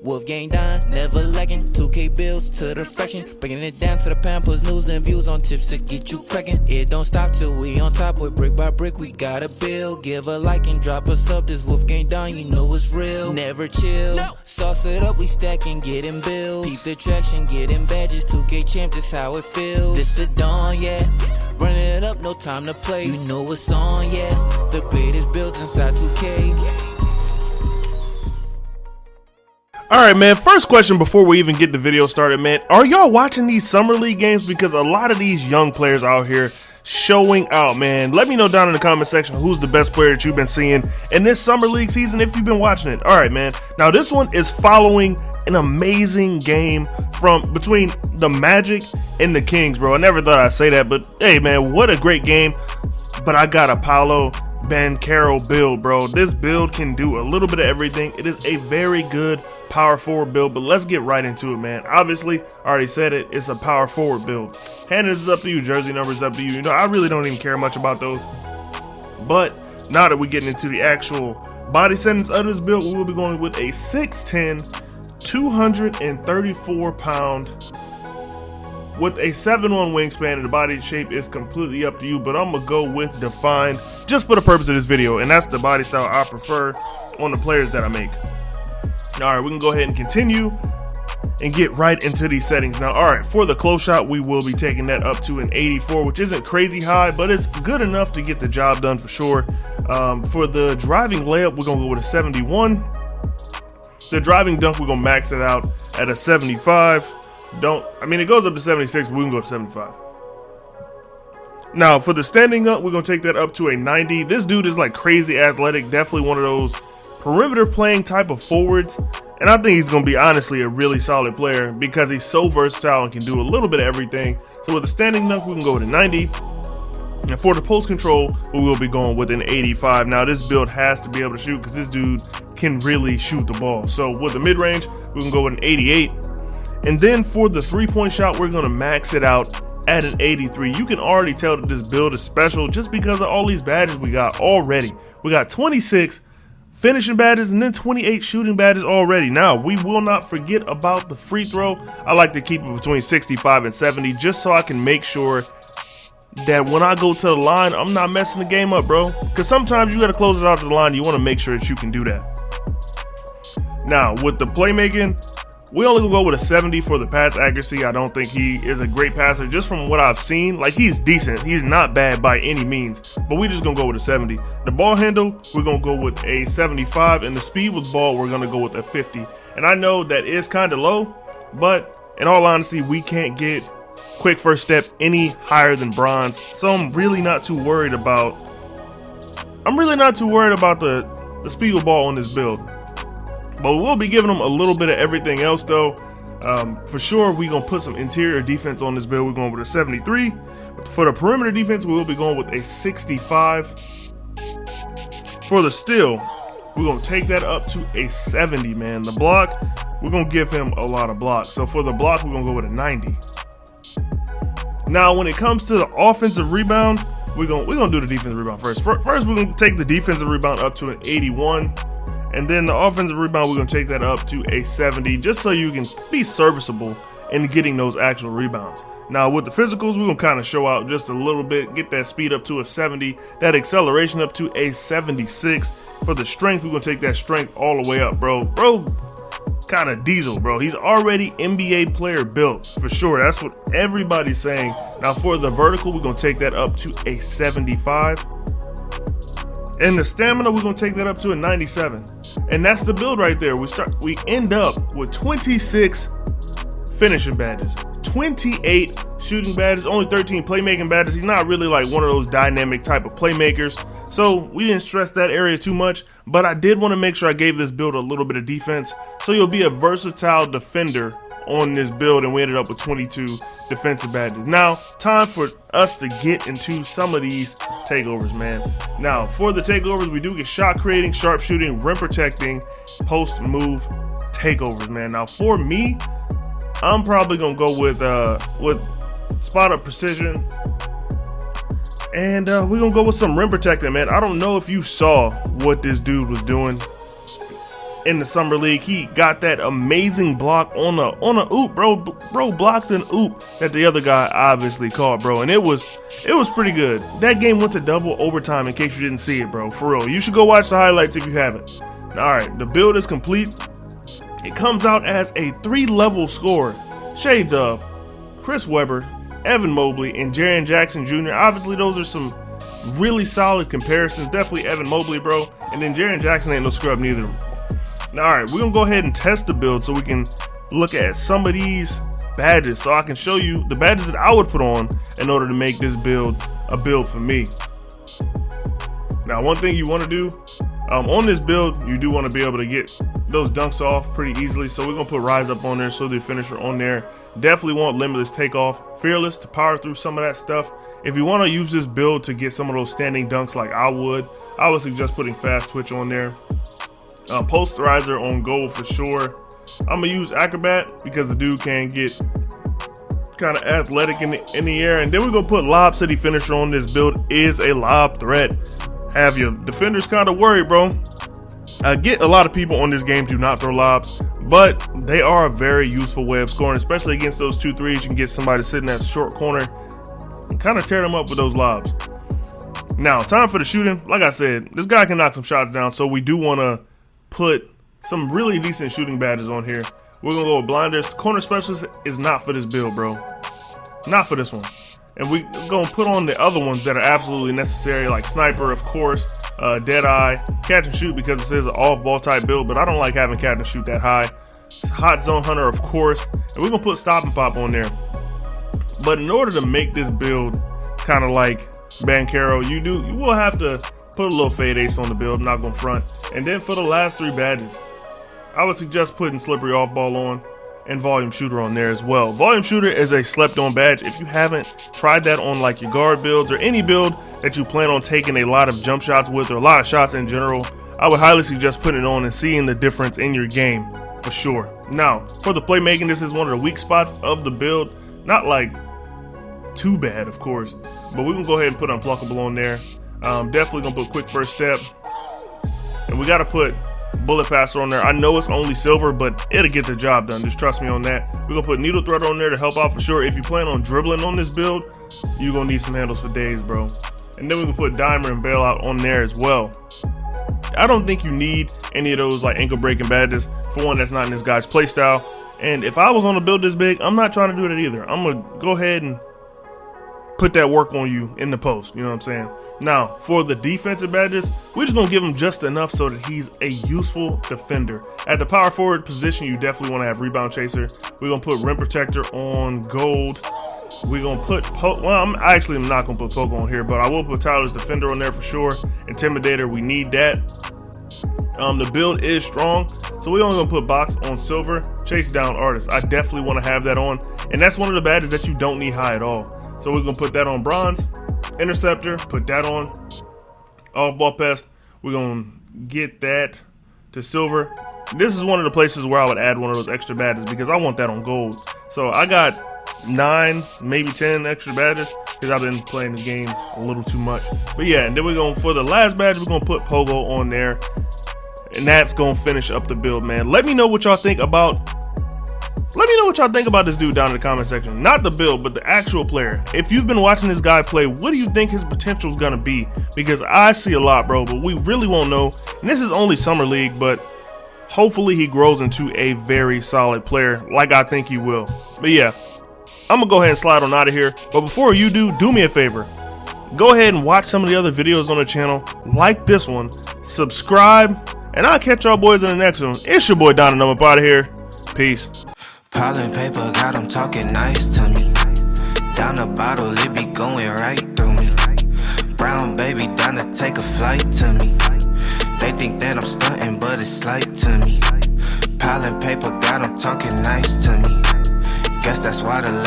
WolfGxngDon, never lacking. 2K bills to the fraction, breaking it down to the pound, puts news and views on tips to get you cracking. It don't stop till we on top, with brick by brick we gotta build. Give a like and drop a sub, this WolfGxngDon, you know it's real. Never chill, sauce it up, we stacking, getting bills. Peep the traction, getting badges, 2K champ, this how it feels. This the dawn, yeah, running it up, no time to play. You know it's on, yeah, the greatest builds inside 2K. All right, man, first question before we even get the video started, man. Are y'all watching these Summer League games? Because a lot of these young players out here showing out, man. Let me know down in the comment section who's the best player that you've been seeing in this Summer League season if you've been watching it. All right, man. Now, this one is following an amazing game from between the Magic and the Kings, bro. I never thought I'd say that, but hey, man, what a great game. But I got a Paolo Banchero build, bro. This build can do a little bit of everything. It is a very good power forward build, but let's get right into it, man. Obviously, I already said it, it's a power forward build. Handles is up to you, jersey numbers up to you. You know, I really don't even care much about those. But now that we're getting into the actual body settings of this build, we will be going with a 6'10", 234 pound with a 7'1" wingspan, and the body shape is completely up to you, but I'm gonna go with defined just for the purpose of this video, and that's the body style I prefer on the players that I make. All right, we can go ahead and continue and get right into these settings now. All right, for the close shot, we will be taking that up to an 84, which isn't crazy high, but it's good enough to get the job done for sure. For the driving layup, we're gonna go with a 71. The driving dunk, we're gonna max it out at a 75. It goes up to 76, but we can go to 75. Now, for the standing up, we're gonna take that up to a 90. This dude is like crazy athletic, definitely one of those perimeter playing type of forwards, and I think he's going to be honestly a really solid player because he's so versatile and can do a little bit of everything. So with the standing dunk, we can go with a 90, and for the post control, we will be going with an 85. Now this build has to be able to shoot because this dude can really shoot the ball. So with the mid range, we can go with an 88, and then for the 3-point shot, we're going to max it out at an 83. You can already tell that this build is special just because of all these badges we got already. We got 26 finishing badges and then 28 shooting badges already. Now, we will not forget about the free throw. I like to keep it between 65 and 70 just so I can make sure that when I go to the line, I'm not messing the game up, bro. Because sometimes you got to close it out to the line. You want to make sure that you can do that. Now, with the playmaking, we only gonna go with a 70 for the pass accuracy. I don't think he is a great passer just from what I've seen. Like, he's decent. He's not bad by any means, but we just gonna go with a 70. The ball handle, we're gonna go with a 75, and the speed with ball, we're gonna go with a 50. And I know that is kind of low, but in all honesty, we can't get quick first step any higher than bronze. So I'm really not too worried about the speed with ball on this build. But we'll be giving them a little bit of everything else, though. For sure, we're going to put some interior defense on this build. We're going with a 73. For the perimeter defense, we will be going with a 65. For the steal, we're going to take that up to a 70, man. The block, we're going to give him a lot of blocks. So for the block, we're going to go with a 90. Now, when it comes to the offensive rebound, we're going to do the defensive rebound first. First, we're going to take the defensive rebound up to an 81. And then the offensive rebound, we're going to take that up to a 70 just so you can be serviceable in getting those actual rebounds. Now with the physicals, we're going to kind of show out just a little bit, get that speed up to a 70, that acceleration up to a 76. For the strength, we're going to take that strength all the way up, bro. Bro, kind of diesel, bro. He's already NBA player built, for sure. That's what everybody's saying. Now for the vertical, we're going to take that up to a 75. And the stamina, we're going to take that up to a 97. And that's the build right there. We end up with 26 finishing badges, 28 shooting badges, only 13 playmaking badges. He's not really like one of those dynamic type of playmakers. So we didn't stress that area too much, but I did want to make sure I gave this build a little bit of defense. So you'll be a versatile defender on this build, and we ended up with 22 defensive badges. Now, time for us to get into some of these takeovers, man. Now, for the takeovers, we do get shot creating, sharp shooting, rim protecting, post move takeovers, man. Now, for me, I'm probably gonna go with spot up precision, and we're gonna go with some rim protecting, man. I don't know if you saw what this dude was doing. in the summer league. He got that amazing block on a oop, bro. Bro blocked an oop that the other guy obviously caught, bro, and it was pretty good. That game went to double overtime, in case you didn't see it, bro. For real, you should go watch the highlights if you haven't. All right, the build is complete. It comes out as a 3-level score. Shades of Chris Webber, Evan Mobley, and Jaren Jackson Jr. Obviously, those are some really solid comparisons. Definitely Evan Mobley, bro. And then Jaren Jackson ain't no scrub neither. Now, all right, we're gonna go ahead and test the build so we can look at some of these badges, so I can show you the badges that I would put on in order to make this build a build for me. Now, one thing you want to do on this build, you do want to be able to get those dunks off pretty easily, so we're gonna put rise up on there, so the finisher on there. Definitely want limitless takeoff, fearless to power through some of that stuff. If you want to use this build to get some of those standing dunks like I would suggest putting fast twitch on there. Posterizer on gold for sure. I'm gonna use acrobat because the dude can get kind of athletic in the air. And then we're gonna put lob city finisher on this build. Is a lob threat. Have your defenders kind of worried, bro. I get a lot of people on this game do not throw lobs, but they are a very useful way of scoring, especially against those 2-3s. You can get somebody sitting at the short corner and kind of tear them up with those lobs. Now, time for the shooting. Like I said, this guy can knock some shots down, so we do want to put some really decent shooting badges on here. We're gonna go with blinders. Corner specialist is not for this build, bro. Not for this one. And we're gonna put on the other ones that are absolutely necessary, like sniper, of course, dead eye, catch and shoot, because this is an off ball type build, but I don't like having catch and shoot that high. Hot zone hunter, of course, and we're gonna put stop and pop on there. But in order to make this build kind of like Banchero, you will have to put a little fade ace on the build, I'm not gonna front. And then for the last 3 badges, I would suggest putting slippery off ball on and volume shooter on there as well. Volume shooter is a slept on badge. If you haven't tried that on like your guard builds or any build that you plan on taking a lot of jump shots with, or a lot of shots in general, I would highly suggest putting it on and seeing the difference in your game for sure. Now, for the playmaking, this is one of the weak spots of the build. Not like too bad, of course, but we're gonna go ahead and put unpluckable on there. Definitely gonna put quick first step, and we gotta put bullet passer on there. I know it's only silver, but it'll get the job done. Just trust me on that. We're gonna put needle threader on there to help out for sure. If you plan on dribbling on this build, you're gonna need some handles for days, bro. And then we can put dimer and bailout on there as well. I don't think you need any of those like ankle breaking badges. For one, that's not in this guy's playstyle. And if I was on a build this big, I'm not trying to do that either. I'm gonna go ahead and put that work on you in the post, you know what I'm saying? Now, for the defensive badges, we're just gonna give him just enough so that he's a useful defender. At the power forward position, you definitely wanna have rebound chaser. We're gonna put rim protector on gold. We're gonna put I'm actually not gonna put poke on here, but I will put Tyler's defender on there for sure. Intimidator, we need that. The build is strong, so we're only gonna put box on silver. Chase down artist, I definitely want to have that on, and that's one of the badges that you don't need high at all. So we're gonna put that on bronze. Interceptor, put that on. Off ball pest, we're gonna get that to silver. This is one of the places where I would add one of those extra badges because I want that on gold. So I got 9, maybe 10 extra badges because I've been playing this game a little too much. But yeah, and then we're going for the last badge, we're gonna put Pogo on there, and that's gonna finish up the build, man. Let me know what y'all think about this dude down in the comment section. Not the build, but the actual player. If you've been watching this guy play, what do you think his potential is gonna be? Because I see a lot, bro, but we really won't know. And this is only summer league, but hopefully he grows into a very solid player like I think he will. But yeah, I'm gonna go ahead and slide on out of here. But before you do me a favor. Go ahead and watch some of the other videos on the channel, like this one, subscribe, and I'll catch y'all boys in the next one. It's your boy Don, and I'm up out of here. Peace. Pile and paper, got them talking nice to me. Down the bottle, it be going right through me. Brown baby, down to take a flight to me. They think that I'm stunting, but it's slight to me. Pile and paper, got them talking nice to me. Guess that's why the